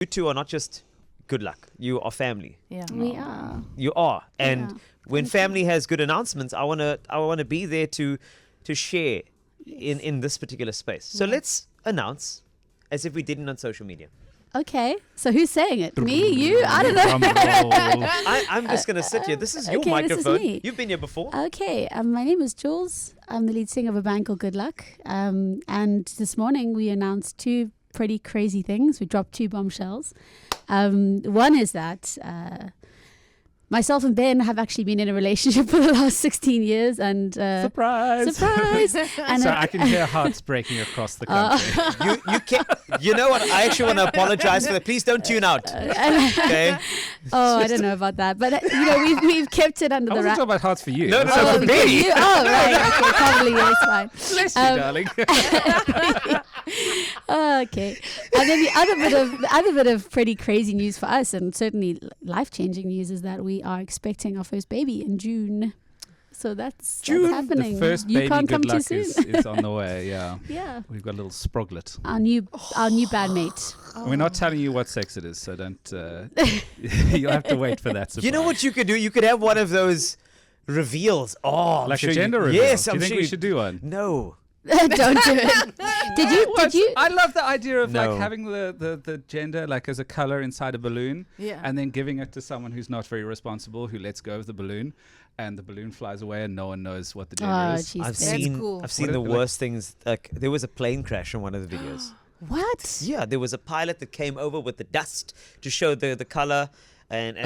You two are not just good luck. You are family. Yeah. We are. You are. And Yeah. when family has good announcements, I wanna be there to share in this particular space. So let's announce as if we didn't on social media. Okay. So who's saying it? Me? You? I don't know. Drum roll. I'm just gonna sit here. This is your okay, this is microphone. me. You've been here before. Okay. My name is Jules. I'm the lead singer of a band called GoodLuck. And this morning we announced two pretty crazy things. We dropped two bombshells. One is that myself and Ben have actually been in a relationship for the last 16 years, and Surprise! surprise! And So I can hear hearts breaking across the country. You can. You know what? I actually want to apologize for that. Please don't tune out. Okay. oh, I don't know about that, but we've kept it under I the wasn't wrap. talking about hearts for you. No, no, So no. for because me. you- oh, right. Okay, probably yes, fine. bless you, darling. Okay. And then the other bit of pretty crazy news for us, and certainly life-changing news, is that we are expecting our first baby in June. So that's happening. The first you baby can't come good too luck soon. is on the way, yeah. Yeah. We've got a little sproglet. Our new bandmate. We're not telling you what sex it is, so don't... you'll have to wait for that surprise. You know what you could do? You could have one of those reveals. Oh, I'm Like sure a you- gender reveal? Yes, Do you I'm think sure we you- should do one? No. Don't do it. Did you? I love the idea of No. like having the gender like as a color inside a balloon, Yeah. and then giving it to someone who's not very responsible, who lets go of the balloon, and the balloon flies away, and no one knows what the gender Oh, is. jeez. I've That's seen cool. I've seen What the if, like- worst things. Like there was a plane crash in one of the videos. What? Yeah, there was a pilot that came over with the dust to show the color, and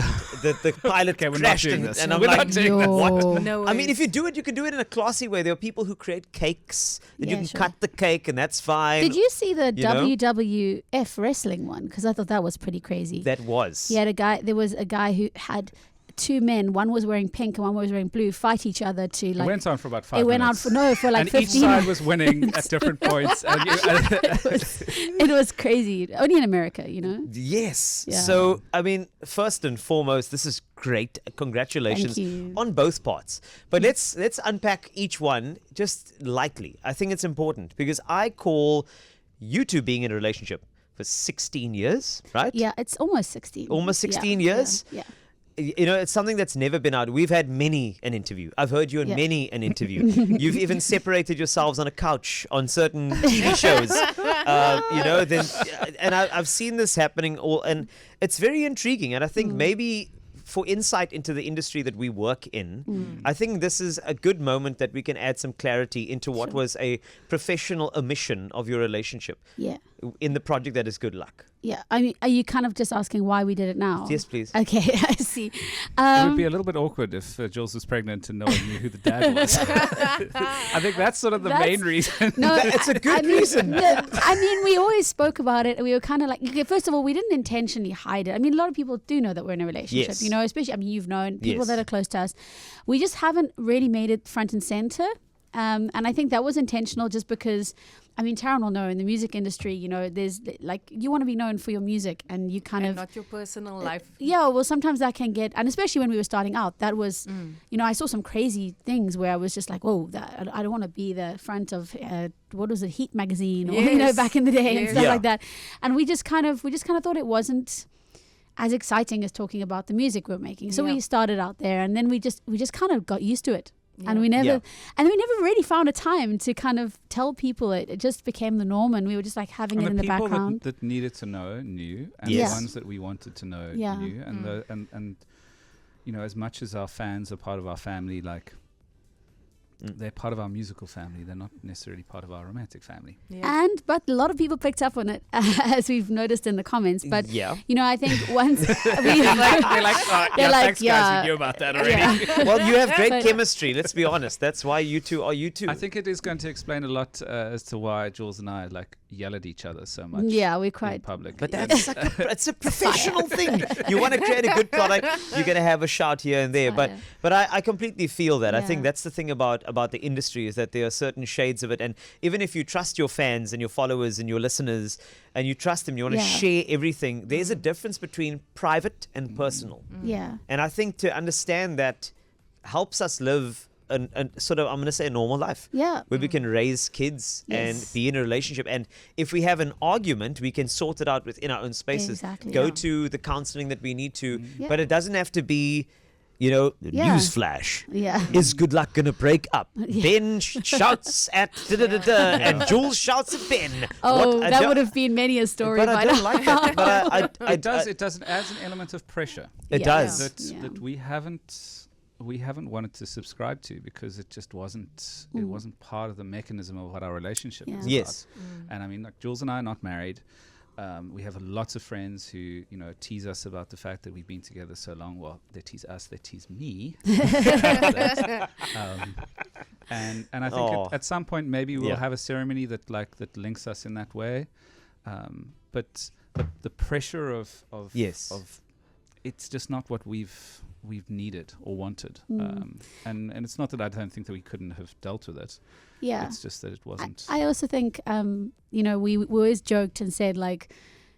the pilot Okay, we're not crashed, doing and, this. and I'm We're like, not doing this. what? No I mean, way. if you do it, you can do it in a classy way. There are people who create cakes, and you Yeah, can sure. cut the cake, and that's fine. Did you see the You know? WWF wrestling one? Because I thought that was pretty crazy. That was. He had there was a guy who had two men, one was wearing pink and one was wearing blue, fight each other to It like. went on for about 5 It went minutes. on for like and 15 each side was winning at different points. And it was crazy. Only in America, you know. Yes. Yeah. So, I mean, first and foremost, this is great. Congratulations Thank you. on both parts. But let's unpack each one just lightly. I think it's important because I call you two being in a relationship for 16 years, right? Yeah, it's almost 16. Almost 16 Yeah, years? Yeah. You know, it's something that's never been out. We've had many an interview. I've heard you in Yeah. many an interview. You've even separated yourselves on a couch on certain TV shows. You know, and I've seen this happening and it's very intriguing. And I think maybe for insight into the industry that we work in, I think this is a good moment that we can add some clarity into what was a professional omission of your relationship Yeah. in the project that is Good Luck. Yeah. I mean, are you kind of just asking why we did it now? Yes, please. Okay, I see. it would be a little bit awkward if Jules was pregnant and no one knew who the dad was. I think that's sort of the That's- main reason. No, It's a good reason. I mean, we always spoke about it. We were kind of like, okay, first of all, we didn't intentionally hide it. I mean, a lot of people do know that we're in a relationship, Yes. you know, especially, I mean, you've known people Yes. that are close to us. We just haven't really made it front and center. And I think that was intentional just because, I mean, Taran will know in the music industry, you know, there's like, you want to be known for your music and you kind And of. not your personal life. Yeah, well, sometimes that can get, and especially when we were starting out, that was, you know, I saw some crazy things where I was just like, whoa, I don't want to be the front of, what was it, Heat magazine, or you know, Yes. back in the day and Yes. stuff Yeah. like that. And we just kind of thought it wasn't as exciting as talking about the music we're making. So Yeah. we started out there, and then we just kind of got used to it. And Yeah. we never, Yeah. and we never really found a time to kind of tell people it. It just became the norm, and we were just like having And it in the people background. that needed to know knew, and Yes. the ones that we wanted to know Yeah. knew, and you know, as much as our fans are part of our family, like they're part of our musical family. They're not necessarily part of our romantic family. Yeah. But a lot of people picked up on it, as we've noticed in the comments. But yeah. you know, I think once we they're like, oh, They're yeah, like, thanks guys, yeah, we knew about that already. yeah. Well, you have great But- chemistry. Let's be honest. That's why you two are you two. I think it is going to explain a lot as to why Jules and I like yell at each other so much. Yeah, we're in quite. public. But that's like it's a professional thing. You want to create a good product, you're going to have a shout here and there. Fire. But I completely feel that. I think Yeah. that's the thing about the industry is that there are certain shades of it. And even if you trust your fans and your followers and your listeners and you trust them, you want to Yeah. share everything. There's a difference between private and personal. Yeah. And I think to understand that helps us live an sort of, I'm going to say, a normal life. Yeah. Where we can raise kids and Yes. be in a relationship. And if we have an argument, we can sort it out within our own spaces. Exactly. Go Yeah. to the counseling that we need to. Yeah. But it doesn't have to be, Yeah. newsflash. Yeah. Is GoodLuck going to break up? Yeah. Ben shouts at da-da-da-da, and Jules shouts at Ben. Oh, What? I that don't- would have been many a story. But I by don't now. like that. But It does. It does. It adds an element of pressure It Yeah. does. Yeah. that we haven't wanted to subscribe to, because it just wasn't. It wasn't part of the mechanism of what our relationship Yeah. is Yes. about. And I mean, like, Jules and I are not married. We have lots of friends who, tease us about the fact that we've been together so long. Well, they tease us, they tease me. And I think Oh. at some point maybe we'll Yeah. have a ceremony that links us in that way. But the pressure of Yes. it's just not what we've needed or wanted. And it's not that I don't think that we couldn't have dealt with it. Yeah. It's just that it wasn't. I also think, we always joked and said, like,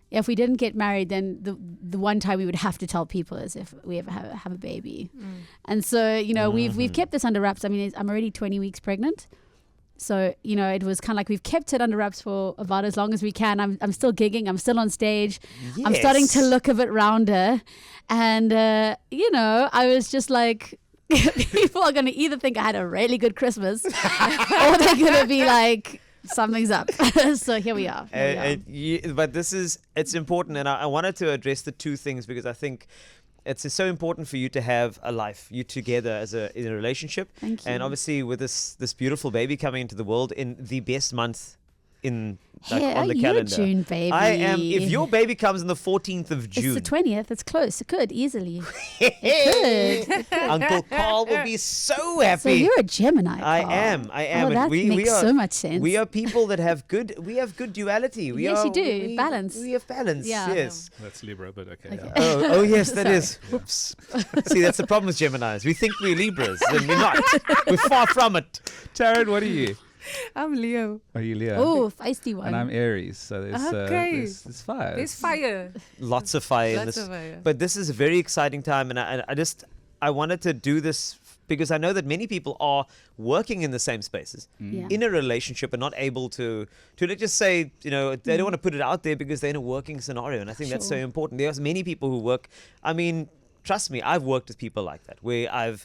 if we didn't get married, then the one time we would have to tell people is if we ever have a baby. And so, we've kept this under wraps. I mean, I'm already 20 weeks pregnant. So, it was kind of like we've kept it under wraps for about as long as we can. I'm still gigging. I'm still on stage. I'm starting to Yes. look a bit rounder. And, I was just like, people are going to either think I had a really good Christmas or they're going to be like, something's up. So here we are. But it's important, and I wanted to address the two things because I think it's so important for you to have a life, you together in a relationship. Thank you. And obviously with this beautiful baby coming into the world in the best month on the you're calendar. June, baby. I am. If your baby comes on the 14th of June, It's the 20th. It's close. It could easily. It could. Uncle Carl will be so happy. So you're a Gemini. I Carl. am. Oh, And that makes so much sense. We are people that have good duality. Yes, you do. Balance. We have balance. Yeah. Yes. That's Libra, but okay. Okay. Yeah. Oh yes, that Sorry. is. Whoops. See, that's the problem with Geminis. We think we're Libras, and we're not. We're far from it. Taryn, what are you? I'm Leo. Are you Leo? Oh, feisty one. And I'm Aries, so there's Okay. there's fire. There's fire. Lots of fire in Lots this. of fire. But this is a very exciting time, and I wanted to do this because I know that many people are working in the same spaces, Yeah. in a relationship, and not able to let's just say, they don't want to put it out there because they're in a working scenario, and I think that's so Sure. important. There's many people who work. I mean, trust me, I've worked with people like that, where I've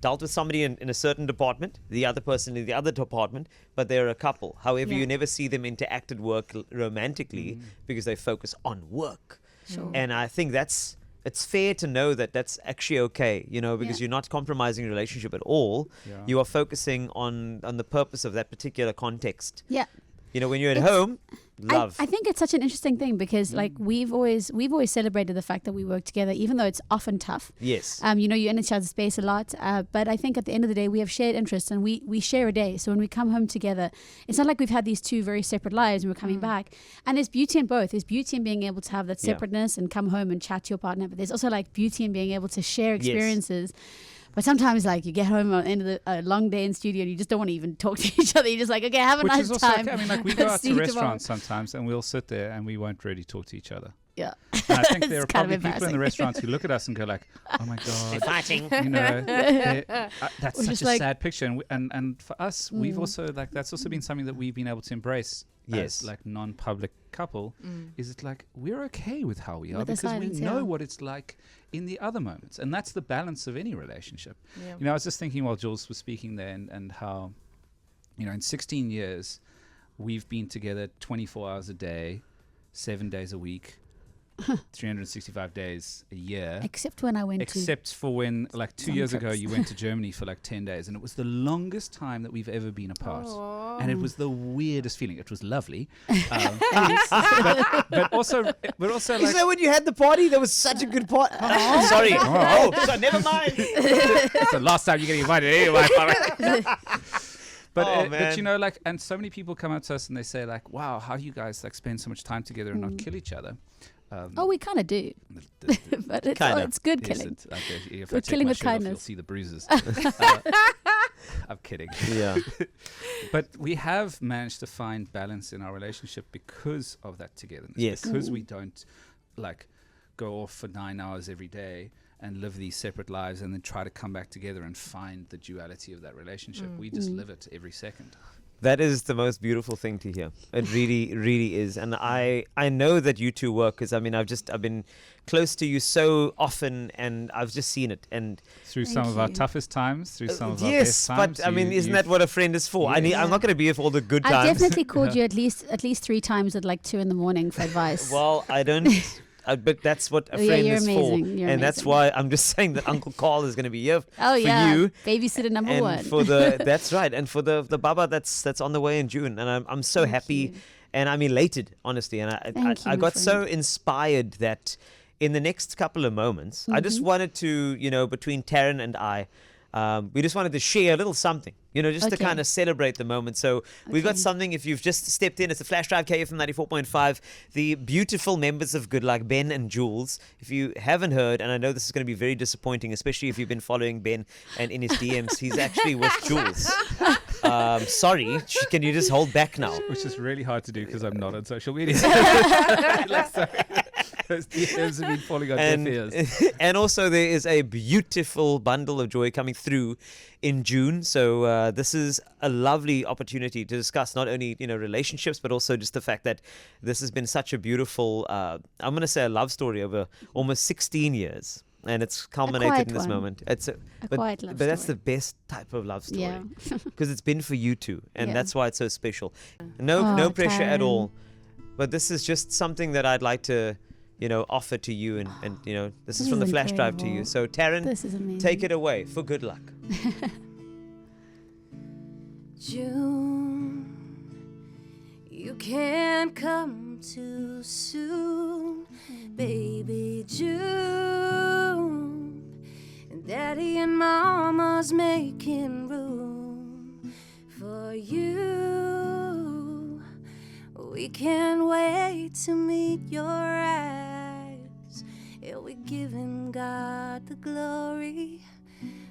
dealt with somebody in a certain department, the other person in the other department, but they're a couple. However, Yeah. you never see them interact at work romantically because they focus on work. Sure. And I think it's fair to know that that's actually okay, because Yeah. you're not compromising your relationship at all. Yeah. You are focusing on the purpose of that particular context. Yeah. When you're at It's- home, love. I think it's such an interesting thing because like we've always celebrated the fact that we work together, even though it's often tough. Yes. You're in each other's space a lot, but I think at the end of the day we have shared interests and we share a day. So when we come home together, it's not like we've had these two very separate lives and we're coming back. And there's beauty in both. There's beauty in being able to have that Yeah. separateness and come home and chat to your partner, but there's also like beauty in being able to share Yes. experiences. But sometimes, like, you get home at the end of a long day in studio and you just don't want to even talk to each other. You're just like, okay, have a Which nice is also time. okay. I mean, like, we go out See to you tomorrow. restaurants sometimes and we'll sit there and we won't really talk to each other. Yeah. And I think there It's are kind of probably people in embarrassing. the restaurants who look at us and go like, oh my They're God, fighting. that's We're such just a like- sad picture. And for us, we've also, like, that's also been something that we've been able to embrace Yes. as, like, non-public couple. Is it like, we're okay with how we are With the because silence, we know yeah. what it's like in the other moments. And that's the balance of any relationship. Yeah. I was just thinking while Jules was speaking there and how, in 16 years, we've been together 24 hours a day, 7 days a week, 365 days a year. Except when I went to... Except for when, like, 2 some years ago, trips. you went to Germany for like 10 days, and it was the longest time that we've ever been apart. And it was the weirdest feeling. It was lovely, but also Isn't like, that when you had the party? That was such a good party. Sorry. Oh, so never mind. it's the last time you're getting invited anyway. But, Oh, but man. like, and so many people come up to us and they say like, wow, how do you guys like spend so much time together and not kill each other? Oh, we kind of do. But it's, Kinda. it's good Yes, killing. if We're I take killing my with shirt off, kindness. you'll see the bruises. I'm kidding. Yeah. But we have managed to find balance in our relationship because of that togetherness. Yes. Because we don't like go off for 9 hours every day and live these separate lives and then try to come back together and find the duality of that relationship. We just live it every second. That is the most beautiful thing to hear. It really, really is. And I know that you two work, because I mean, I've been close to you so often, and I've just seen it. And Through Thank some of our you. toughest times, through some of our yes, best times. but I mean, isn't that what a friend is for? Yes. I'm not going to be here for all the good I've times. definitely called you at least 3 times at like 2 a.m. for advice. Well, I don't. But that's what a Oh, yeah, friend you're is amazing. for, You're and that's amazing. why I'm just saying that Uncle Carl is going to be here oh for yeah, you. babysitter number And 1. for the that's right, and for the Baba that's on the way in June, and I'm so Thank happy, you. and I'm elated, honestly, and Thank I you, my got so friend. inspired that in the next couple of moments, I just wanted to, between Taryn and I, we just wanted to share a little something, just to Okay. kind of celebrate the moment. So we've got Okay. something. If you've just stepped in, it's a flash drive KFM 94.5. The beautiful members of GoodLuck, Ben and Jules. If you haven't heard, and I know this is going to be very disappointing, especially if you've been following Ben and in his DMs, he's actually with Jules. Sorry, can you just hold back now? Which is really hard to do because I'm not on social media. Those DMs have been falling on deaf ears. And also there is a beautiful bundle of joy coming through in June. So this is a lovely opportunity to discuss not only relationships, but also just the fact that this has been such a beautiful, I'm going to say a love story over almost 16 years. And it's culminated quiet in this one. moment. It's A quiet love but that's the story. best type of love story. Yeah. Because it's been for you two, and Yeah. that's why it's so special. No Oh, pressure at Taryn. all. But this is just something that I'd like to, offer to you, and this is This from the is flash drive to you. incredible. So Taryn, This is amazing. take it away for good luck. June, you can't come too soon, baby June. And Daddy and Mama's making room for you. We can't wait to meet your eyes. Yeah, we're giving God the glory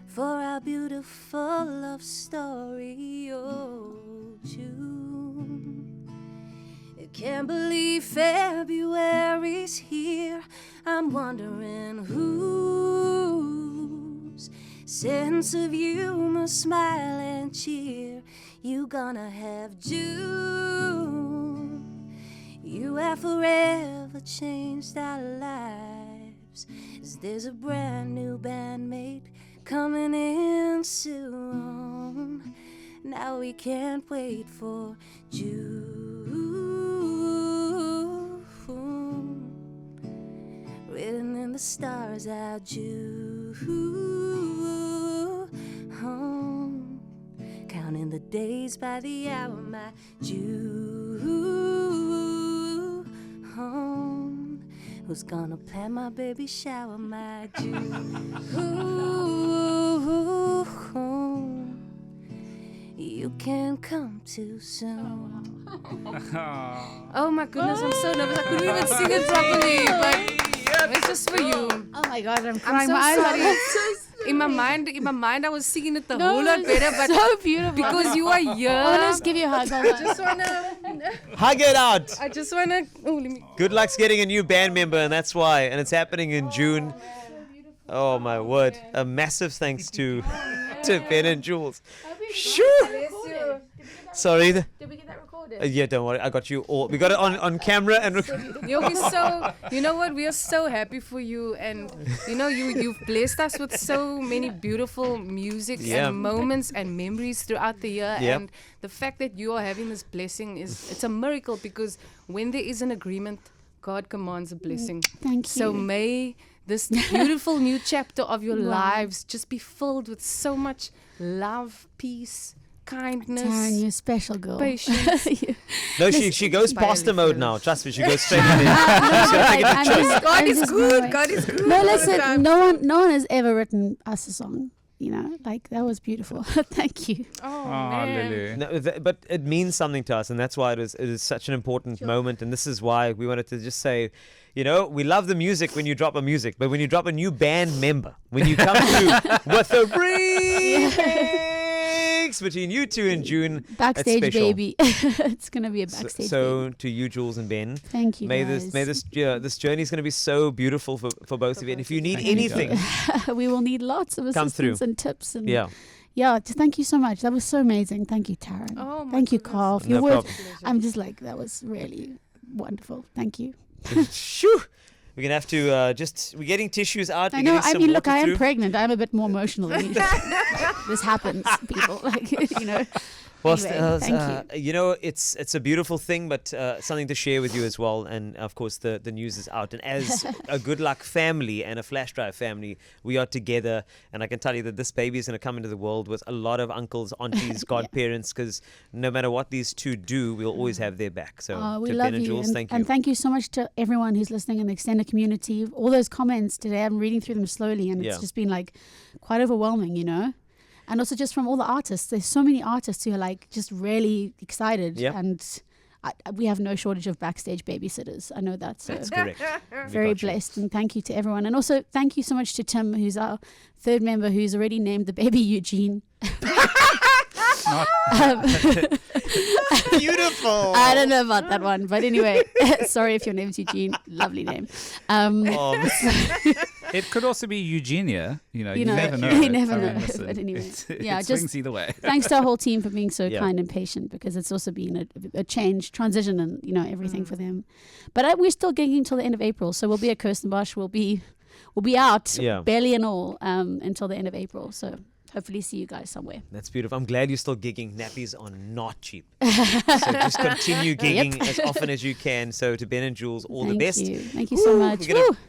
for our beautiful love story. Oh, June, I can't believe February's here. I'm wondering whose sense of humor, smile and cheer you gonna have, June. You have forever changed our lives, as there's a brand new bandmate coming in soon. Now we can't wait for June. Written in the stars, our June. Counting the days by the hour, my June. Who's gonna plan my baby shower, my June? You can't come too soon. Oh my goodness, I'm so nervous. I couldn't even sing it properly, but it's just for you. Oh my God, I'm I'm crying. so My eyes are sorry. In my mind, I was singing it a No, whole lot it's better, but so beautiful. because you are here, I want to just give you a hug. Hold on. Hug it out. I just wanna. Oh, let me. Good luck's getting a new band member, and that's why. And it's happening in June. Oh my word! A massive thanks to Ben and Jules. Shoo! Sorry. Did we get that recorded? Yeah, don't worry. I got you all. We got it on camera and. You know what? We are so happy for you, and you've blessed us with so many beautiful music Yeah. and moments and memories throughout the year. Yep. And the fact that you are having this blessing it's a miracle, because when there is an agreement, God commands a blessing. Thank you. So may this beautiful new chapter of your Wow. lives just be filled with so much love, peace, kindness, Taryn, you're a special girl. patience. No, she goes By pasta mode now. reference. Trust me, she goes straight in there. She's gonna take it to choice. God is good. God is good. No, all the listen. time. No one has ever written us a song. Like that was beautiful. Thank you. Oh, Oh, man. Lily. No, but it means something to us, and that's why it is such an important moment. And this is why we wanted to just say, we love the music when you drop a music, but when you drop a new band member, when you come through with a remix, weeks between you two in June. Backstage That's special. baby. It's gonna be a backstage So baby. to you, Jules and Ben, Thank you, may guys. this journey is going to be so beautiful for both of you. And if you need Thank you, anything, We will need lots of Come through. assistance and tips. And yeah, just thank you so much. That was so amazing. Thank you, Taryn. Oh, my Thank you, goodness. Carl, for No your words. problem. I'm just like, that was really wonderful. Thank you. Shoo. We're gonna have to we're getting tissues out. I we're know. getting I some mean, look, water I am through. pregnant. I'm a bit more emotional than you. This happens, people. Well, Anyway, thank you know, it's a beautiful thing, but something to share with you as well. And of course, the news is out. And as a GoodLuck family and a Flash Drive family, we are together. And I can tell you that this baby is going to come into the world with a lot of uncles, aunties, godparents, because no matter what these two do, we'll always have their back. So we to love Ben and you. Jules, thank you. And thank you so much to everyone who's listening in the extended community. All those comments today, I'm reading through them slowly, and it's just been like quite overwhelming, And also just from all the artists. There's so many artists who are like just really excited. Yep. And we have no shortage of backstage babysitters. I know that. So That's correct. very We got you. blessed. And thank you to everyone. And also thank you so much to Tim, who's our third member, who's already named the baby Eugene. Beautiful. I don't know about that one. But anyway, sorry if your name's Eugene. Lovely name. Oh, It could also be Eugenia. You never know. You never I mean, know. listen, But anyway, it just swings either way. thanks to our whole team for being so Yeah. kind and patient, because it's also been a change, transition, and everything for them. But we're still gigging till the end of April, so we'll be at Kirstenbosch. We'll be out, belly and all, until the end of April. So hopefully see you guys somewhere. That's beautiful. I'm glad you're still gigging. Nappies are not cheap. So just continue gigging as often as you can. So to Ben and Jules, all the best. Thank you so much. We're gonna Woo!